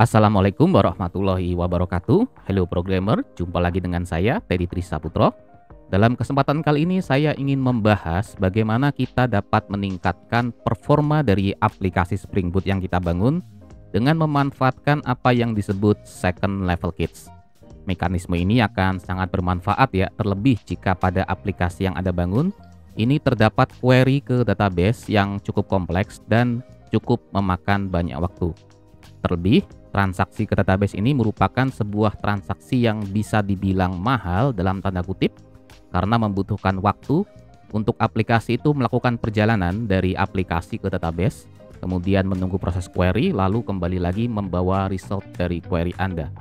Assalamualaikum warahmatullahi wabarakatuh. Hello programmer, jumpa lagi dengan saya Teddy Trisaputro. Dalam kesempatan kali ini saya ingin membahas bagaimana kita dapat meningkatkan performa dari aplikasi Spring Boot yang kita bangun dengan memanfaatkan apa yang disebut second level kits. Mekanisme ini akan sangat bermanfaat ya, terlebih jika pada aplikasi yang Anda bangun ini terdapat query ke database yang cukup kompleks dan cukup memakan banyak waktu. Terlebih, transaksi ke database ini merupakan sebuah transaksi yang bisa dibilang mahal dalam tanda kutip karena membutuhkan waktu untuk aplikasi itu melakukan perjalanan dari aplikasi ke database, kemudian menunggu proses query, lalu kembali lagi membawa result dari query Anda.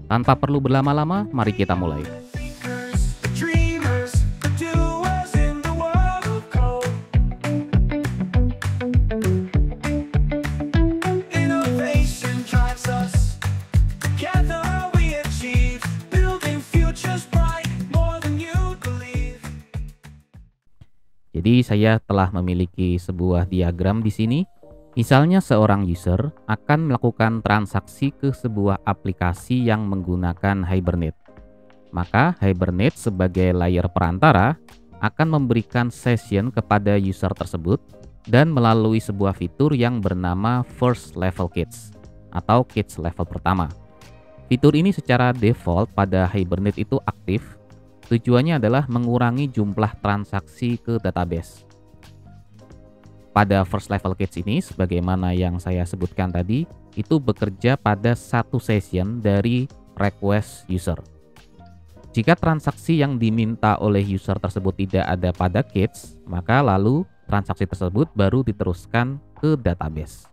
Tanpa perlu berlama-lama, mari kita mulai. Jadi saya telah memiliki sebuah diagram di sini. Misalnya seorang user akan melakukan transaksi ke sebuah aplikasi yang menggunakan Hibernate. Maka Hibernate sebagai layer perantara akan memberikan session kepada user tersebut dan melalui sebuah fitur yang bernama First Level Kits atau Kits level pertama. Fitur ini secara default pada Hibernate itu aktif. Tujuannya adalah mengurangi jumlah transaksi ke database. Pada first level kits ini, sebagaimana yang saya sebutkan tadi, itu bekerja pada satu session dari request user. Jika transaksi yang diminta oleh user tersebut tidak ada pada kits, maka lalu transaksi tersebut baru diteruskan ke database.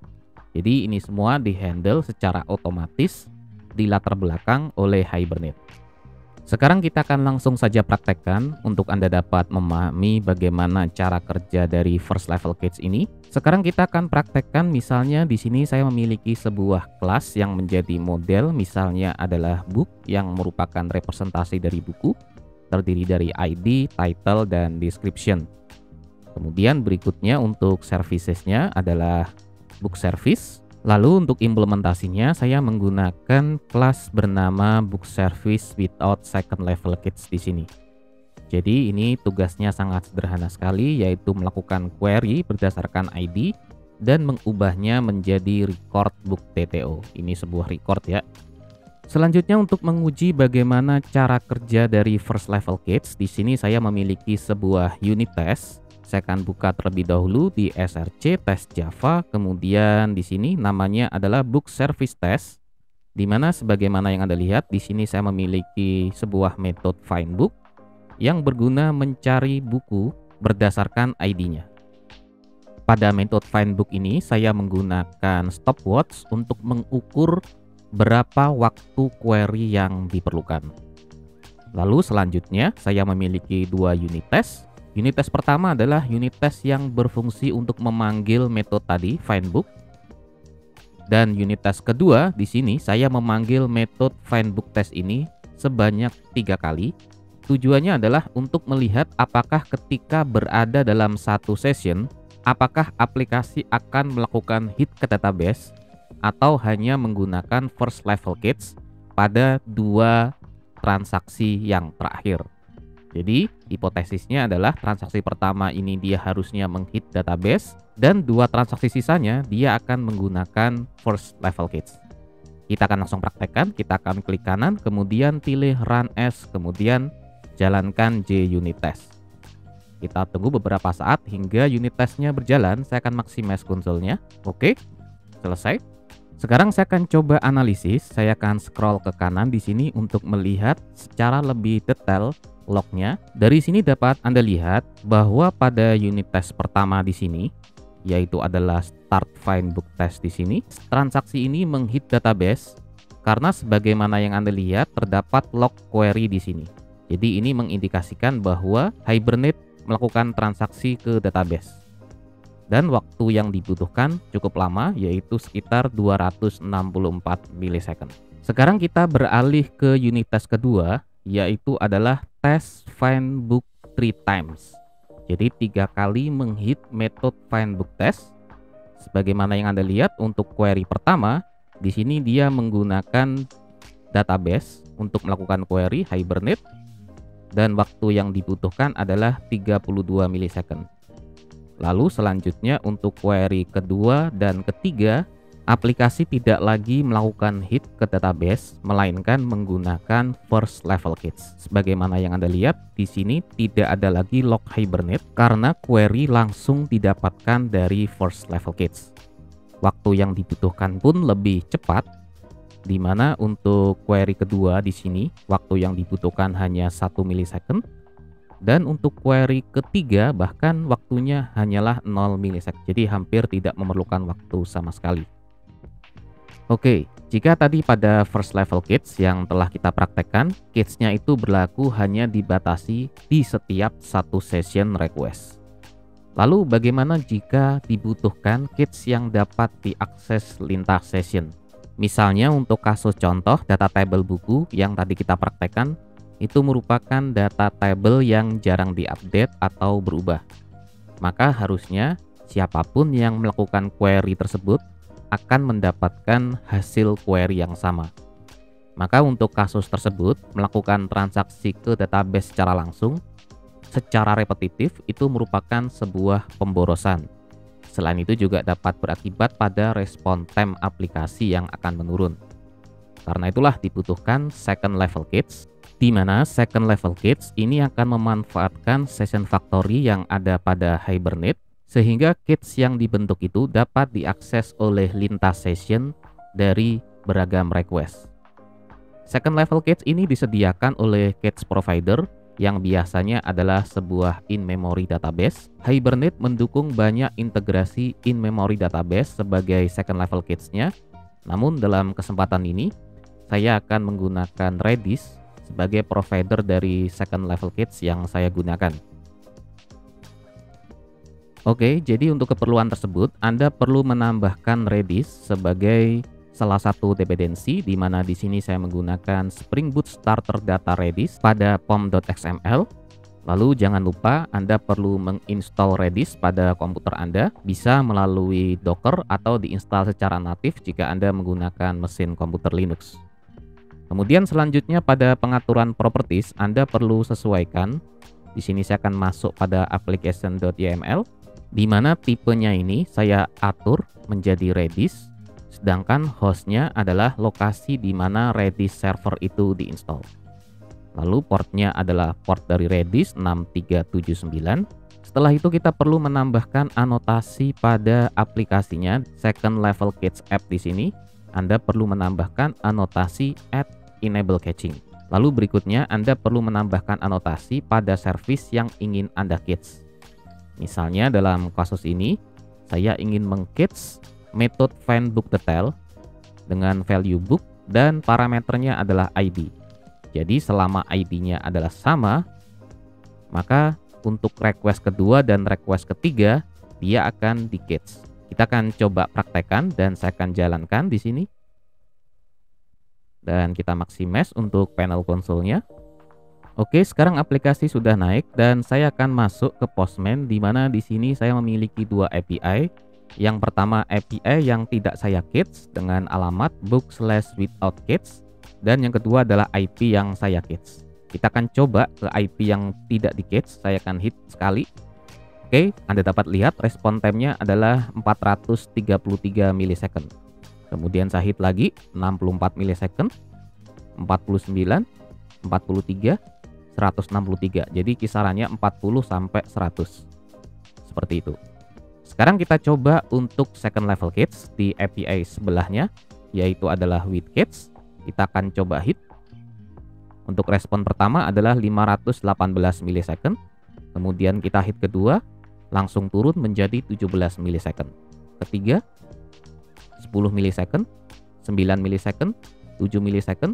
Jadi ini semua dihandle secara otomatis di latar belakang oleh Hibernate. Sekarang kita akan langsung saja praktekkan untuk Anda dapat memahami bagaimana cara kerja dari first level kits ini. Sekarang kita akan praktekkan, misalnya di sini saya memiliki sebuah kelas yang menjadi model, misalnya adalah book yang merupakan representasi dari buku, terdiri dari ID, title, dan description. Kemudian berikutnya untuk servicesnya adalah book service. Lalu untuk implementasinya saya menggunakan kelas bernama book service without second level kits di sini. Jadi ini tugasnya sangat sederhana sekali, yaitu melakukan query berdasarkan ID dan mengubahnya menjadi record book TTO. Ini sebuah record ya. Selanjutnya untuk menguji bagaimana cara kerja dari first level kits, di sini saya memiliki sebuah unit test. Saya akan buka terlebih dahulu di src test Java, kemudian di sini namanya adalah book service test, di mana sebagaimana yang Anda lihat di sini saya memiliki sebuah metode findBook yang berguna mencari buku berdasarkan ID-nya. Pada metode findBook ini saya menggunakan stopwatch untuk mengukur berapa waktu query yang diperlukan. Lalu selanjutnya saya memiliki dua unit test. Unit test pertama adalah unit test yang berfungsi untuk memanggil metode tadi findBook. Dan unit test kedua di sini saya memanggil metode findBook test ini sebanyak 3 kali. Tujuannya adalah untuk melihat apakah ketika berada dalam satu session, apakah aplikasi akan melakukan hit ke database atau hanya menggunakan first level kits pada dua transaksi yang terakhir. Jadi hipotesisnya adalah transaksi pertama ini dia harusnya menghit database dan dua transaksi sisanya dia akan menggunakan first level kits. Kita akan langsung praktekkan, kita akan klik kanan, kemudian pilih run as, kemudian jalankan JUnit test. Kita tunggu beberapa saat hingga unit testnya berjalan. Saya akan maximize konsolnya. Oke, selesai. Sekarang saya akan coba analisis. Saya akan scroll ke kanan di sini untuk melihat secara lebih detail lognya. Dari sini dapat Anda lihat bahwa pada unit test pertama di sini, yaitu adalah start findBook test di sini, transaksi ini menghit database karena sebagaimana yang Anda lihat terdapat log query di sini. Jadi ini mengindikasikan bahwa Hibernate melakukan transaksi ke database. Dan waktu yang dibutuhkan cukup lama, yaitu sekitar 264 milisecond. Sekarang kita beralih ke unit test kedua, yaitu adalah test findBook 3 times. Jadi 3 kali menghit metode findBook test. Sebagaimana yang Anda lihat untuk query pertama, Di sini dia menggunakan database untuk melakukan query Hibernate dan waktu yang dibutuhkan adalah 32 milisecond. Lalu selanjutnya untuk query kedua dan ketiga, aplikasi tidak lagi melakukan hit ke database melainkan menggunakan first level kits. Sebagaimana yang Anda lihat di sini tidak ada lagi log Hibernate karena query langsung didapatkan dari first level kits. Waktu yang dibutuhkan pun lebih cepat, di mana untuk query kedua di sini waktu yang dibutuhkan hanya 1 milisecond, dan untuk query ketiga bahkan waktunya hanyalah 0 milisecond. Jadi hampir tidak memerlukan waktu sama sekali. Oke, jika tadi pada first level kits yang telah kita praktekkan, kitsnya itu berlaku hanya dibatasi di setiap satu session request. Lalu bagaimana jika dibutuhkan kits yang dapat diakses lintas session? Misalnya untuk kasus contoh data table buku yang tadi kita praktekkan, itu merupakan data table yang jarang diupdate atau berubah. Maka harusnya siapapun yang melakukan query tersebut akan mendapatkan hasil query yang sama. Maka untuk kasus tersebut, melakukan transaksi ke database secara langsung, secara repetitif itu merupakan sebuah pemborosan. Selain itu juga dapat berakibat pada respon time aplikasi yang akan menurun. Karena itulah dibutuhkan second level kits, di mana second level kits ini akan memanfaatkan session factory yang ada pada Hibernate, sehingga kits yang dibentuk itu dapat diakses oleh lintas session dari beragam request. Second level kits ini disediakan oleh kits provider yang biasanya adalah sebuah in-memory database. Hibernate mendukung banyak integrasi in-memory database sebagai second level kits-nya. Namun dalam kesempatan ini, saya akan menggunakan Redis sebagai provider dari second level kits yang saya gunakan. Oke, jadi untuk keperluan tersebut, Anda perlu menambahkan Redis sebagai salah satu dependensi, di mana di sini saya menggunakan Spring Boot Starter Data Redis pada pom.xml. Lalu jangan lupa Anda perlu menginstal Redis pada komputer Anda, bisa melalui Docker atau diinstal secara natif jika Anda menggunakan mesin komputer Linux. Kemudian selanjutnya pada pengaturan properties Anda perlu sesuaikan. Di sini saya akan masuk pada application.yml, di mana tipenya ini saya atur menjadi Redis. Sedangkan hostnya adalah lokasi di mana Redis server itu diinstal. Lalu portnya adalah port dari Redis 6379. Setelah itu kita perlu menambahkan anotasi pada aplikasinya second level kits app di sini. Anda perlu menambahkan anotasi @enable caching. Lalu berikutnya Anda perlu menambahkan anotasi pada service yang ingin Anda kits. Misalnya dalam kasus ini saya ingin meng-kits metode find book detail dengan value book dan parameternya adalah ID. Jadi selama ID-nya adalah sama, maka untuk request kedua dan request ketiga dia akan di-kits. Kita akan coba praktekkan dan saya akan jalankan di sini. Dan kita maximize untuk panel konsolnya. Oke, sekarang aplikasi sudah naik dan saya akan masuk ke Postman, di mana di sini saya memiliki dua API. Yang pertama API yang tidak saya kits dengan alamat book/without-kits, dan yang kedua adalah IP yang saya kits. Kita akan coba ke IP yang tidak di kits, saya akan hit sekali. Oke, Anda dapat lihat respon time-nya adalah 433 milisecond. Kemudian saya hit lagi 64 milisecond, 49, 43, 163. Jadi kisarannya 40 sampai 100. Seperti itu. Sekarang kita coba untuk second level kits di API sebelahnya, yaitu adalah with kits. Kita akan coba hit. Untuk respon pertama adalah 518 milisecond. Kemudian kita hit kedua, langsung turun menjadi 17 milisecond. Ketiga, 10 milisecond, 9 milisecond, 7 milisecond.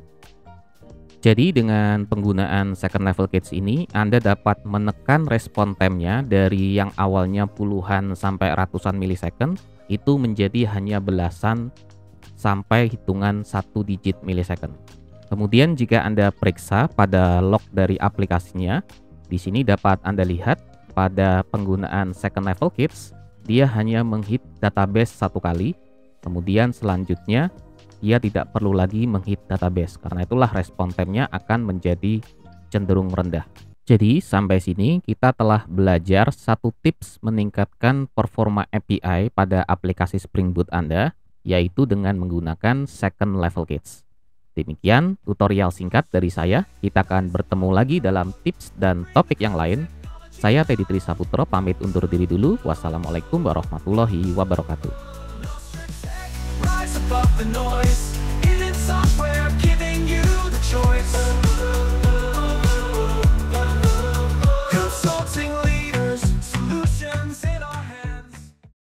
Jadi dengan penggunaan second level kits ini, Anda dapat menekan respon time-nya dari yang awalnya puluhan sampai ratusan milisecond, itu menjadi hanya belasan sampai hitungan 1 digit milisecond. Kemudian jika Anda periksa pada log dari aplikasinya, di sini dapat Anda lihat pada penggunaan second level kits, dia hanya menghit database satu kali, kemudian selanjutnya ia tidak perlu lagi menghit database. Karena itulah respon time-nya akan menjadi cenderung rendah. Jadi sampai sini kita telah belajar satu tips meningkatkan performa API pada aplikasi Spring Boot Anda, yaitu dengan menggunakan second level gates. Demikian tutorial singkat dari saya. Kita akan bertemu lagi dalam tips dan topik yang lain. Saya Teddy Trisaputro pamit undur diri dulu. Wassalamualaikum warahmatullahi wabarakatuh. Rise above the noise.